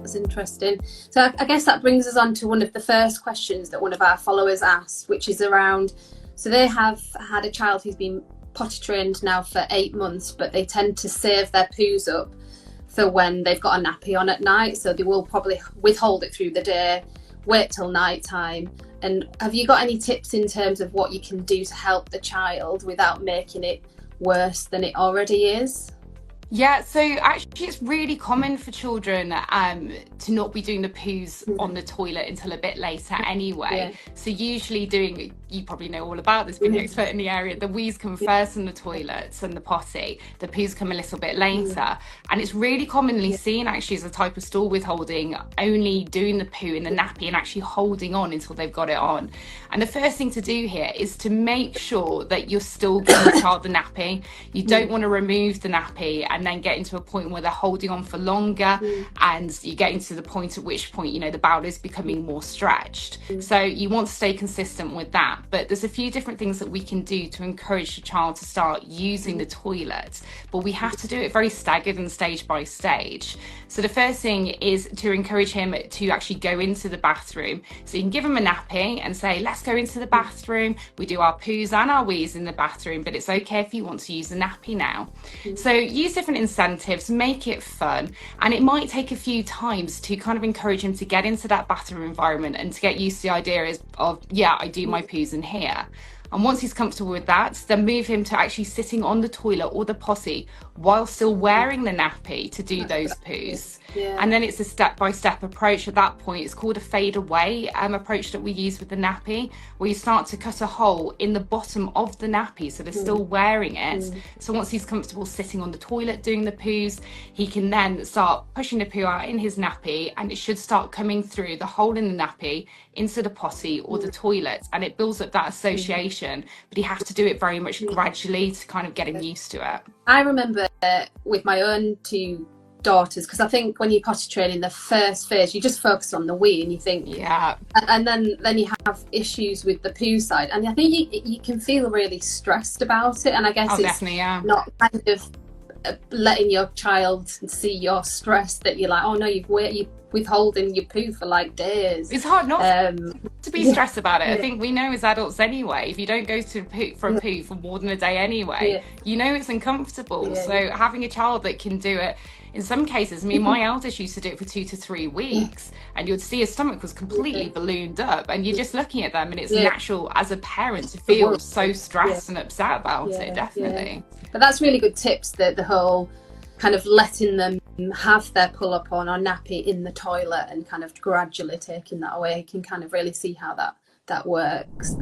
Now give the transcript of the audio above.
That's interesting. So I guess that brings us on to one of the first questions that one of our followers asked, which is around, so they have had a child who's been potty trained now for 8 months, but they tend to save their poos up for when they've got a nappy on at night. So they will probably withhold it through the day, wait till night time. And have you got any tips in terms of what you can do to help the child without making it worse than it already is? Yeah, so actually it's really common for children to not be doing the poos on the toilet until a bit later anyway. Yeah. So usually you probably know all about this, being an expert in the area, the wees come first in the toilets and the potty, the poos come a little bit later. And it's really commonly seen actually as a type of stool withholding, only doing the poo in the nappy and actually holding on until they've got it on. And the first thing to do here is to make sure that you're still giving the child the nappy. You don't want to remove the nappy and then get into a point where they're holding on for longer and you get into the point at which point, you know, the bowel is becoming more stretched. So you want to stay consistent with that. But there's a few different things that we can do to encourage the child to start using the toilet, but we have to do it very staggered and stage by stage. So the first thing is to encourage him to actually go into the bathroom. So you can give him a nappy and say, let's go into the bathroom. We do our poos and our wees in the bathroom, but it's okay if you want to use the nappy now. So use different incentives, make it fun. And it might take a few times to kind of encourage him to get into that bathroom environment and to get used to the idea of, yeah, I do my poos in here. And once he's comfortable with that, then move him to actually sitting on the toilet or the potty while still wearing the nappy to do those poos. Yeah. And then it's a step-by-step approach. At that point, it's called a fade away approach that we use with the nappy, where you start to cut a hole in the bottom of the nappy so they're still wearing it. So once he's comfortable sitting on the toilet doing the poos, he can then start pushing the poo out in his nappy, and it should start coming through the hole in the nappy into the potty or the toilet, and it builds up that association. But you have to do it very much gradually to kind of get him used to it. I remember with my own 2 daughters, because I think when you potty train in the first phase, you just focus on the wee and you think, yeah, and then you have issues with the poo side, and I think you can feel really stressed about it. And I guess it's not kind of letting your child see your stress, that you're like, oh no, you're withholding your poo for like days. It's hard not to be stressed about it. I think we know as adults anyway, if you don't go to poo for more than a day anyway, you know it's uncomfortable. So having a child that can do it, in some cases, I mean, my eldest used to do it for 2 to 3 weeks, and you'd see his stomach was completely ballooned up, and you're just looking at them, and it's natural as a parent to feel so stressed and upset about it, definitely. But that's really good tips, that the whole kind of letting them have their pull-up on or nappy in the toilet and kind of gradually taking that away. You can kind of really see how that works.